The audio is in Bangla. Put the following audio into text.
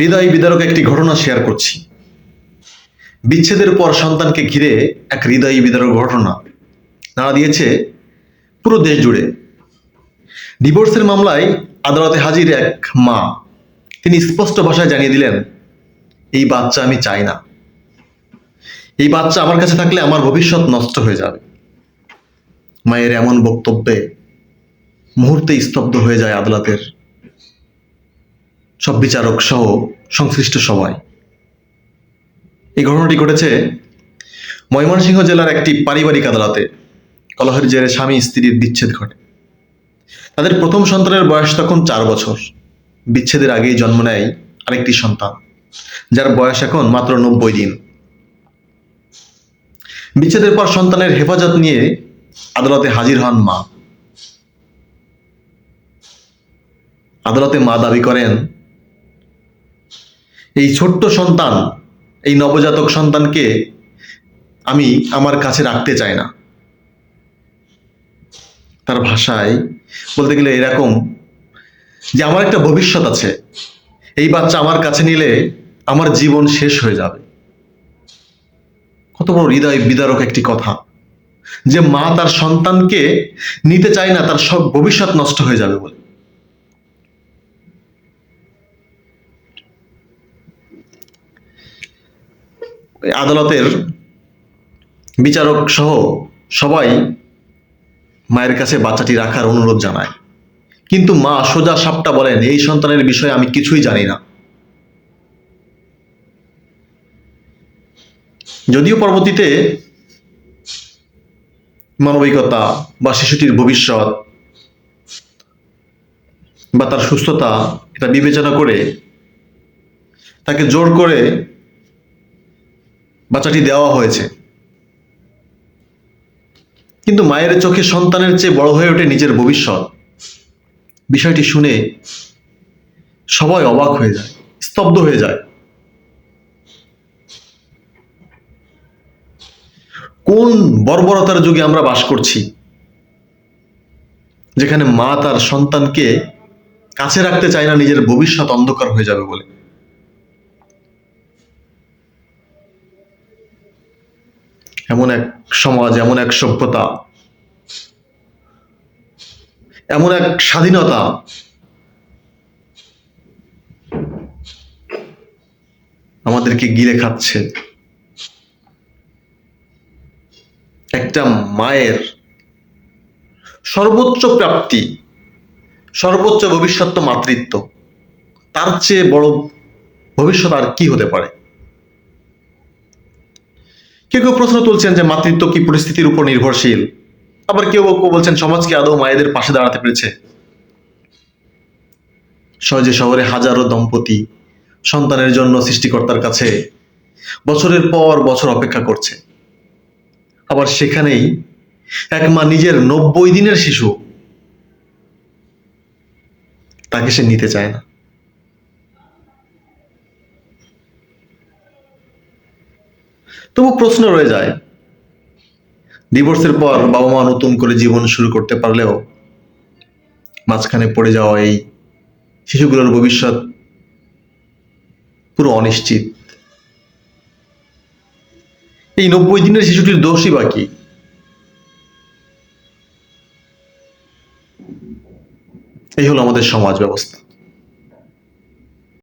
হৃদয় বিদারক একটি ঘটনা শেয়ার করছি। বিচ্ছেদের পর সন্তানকে ঘিরে এক হৃদয় বিদারক ঘটনা নাড়া দিয়েছে পুরো দেশ জুড়ে। ডিভোর্সের মামলায় আদালতে হাজির এক মা, তিনি স্পষ্ট ভাষায় জানিয়ে দিলেন, এই বাচ্চা আমি চাই না। এই বাচ্চা আমার কাছে থাকলে আমার ভবিষ্যৎ নষ্ট হয়ে যাবে। মায়ের এমন বক্তব্যে মুহূর্তে স্তব্ধ হয়ে যায় আদালতের সব বিচারক সহ সংশ্লিষ্ট সবাই। এই ঘটনাটি ঘটেছে ময়মনসিংহ জেলার একটি পারিবারিক আদালতে। কলহের জেরে স্বামী স্ত্রীর বিচ্ছেদ ঘটে। তাদের প্রথম সন্তানের বয়স তখন 4 বছর। বিচ্ছেদের আগেই জন্ম নেয় আরেকটি সন্তান, যার বয়স এখন মাত্র 90 দিন। বিচ্ছেদের পর সন্তানের হেফাজত নিয়ে আদালতে হাজির হন মা। আদালতে মা দাবি করেন, এই ছোট্ট সন্তান, এই নবজাতক সন্তানকে আমি আমার কাছে রাখতে চাই না। তার ভাষায় বলতে গেলে এরকম যে আমার একটা ভবিষ্যৎ আছে, এই বাচ্চা আমার কাছে নিলে আমার জীবন শেষ হয়ে যাবে। কত বড় হৃদয় বিদারক একটি কথা, যে মা তার সন্তানকে নিতে চায় না, তার সব ভবিষ্যৎ নষ্ট হয়ে যাবে বলে। আদালতের বিচারক সহ সবাই মায়ের কাছে বাচ্চাটি রাখার অনুরোধ জানায়, কিন্তু মা সোজা সাপটা বলেন, এই সন্তানের বিষয়ে আমি কিছুই জানি না। যদিও পরবর্তীতে মানবিকতা বা শিশুটির ভবিষ্যৎ বা তার সুস্থতা এটা বিবেচনা করে তাকে জোর করে বাচ্চাটি দেওয়া হয়েছে, কিন্তু মায়ের চোখে সন্তানের চেয়ে বড় হয়ে ওঠে নিজের ভবিষ্যৎ। বিষয়টি শুনে সবাই অবাক হয়ে যায়, স্তব্ধ হয়ে যায়। কোন বর্বরতার যুগে আমরা বাস করছি, যেখানে মা তার সন্তানকে কাছে রাখতে চায় না, নিজের ভবিষ্যৎ অন্ধকার হয়ে যাবে বলে। এমন এক সমাজ, এমন এক সভ্যতা, এমন এক স্বাধীনতা আমাদেরকে গিলে খাচ্ছে। একটা মায়ের সর্বোচ্চ প্রাপ্তি, সর্বোচ্চ ভবিষ্যৎ তো মাতৃত্ব। তার চেয়ে বড় ভবিষ্যৎ আর কি হতে পারে? কেউ কেউ প্রশ্ন তুলছেন যে মাতৃত্ব কি পরিস্থিতির উপর নির্ভরশীল, আবার কেউ কেউ বলছেন সমাজ কি আদৌ মায়েদের পাশে দাঁড়াতে পেরেছে? সহজে শহরে হাজারো দম্পতি সন্তানের জন্য সৃষ্টিকর্তার কাছে বছরের পর বছর অপেক্ষা করছে, আবার সেখানেই এক মা নিজের 90 দিনের শিশু, তাকে সে নিতে চায় না। তবু প্রশ্ন রয়ে যায়, ডিভোর্সের পর বাবা মা নতুন করে জীবন শুরু করতে পারলেও মাঝখানে পড়ে যাওয়া এই শিশুগুলোর ভবিষ্যৎ পুরো অনিশ্চিত। এই 90 দিনের শিশুটির দোষই বা কি? এই হলো আমাদের সমাজ ব্যবস্থা।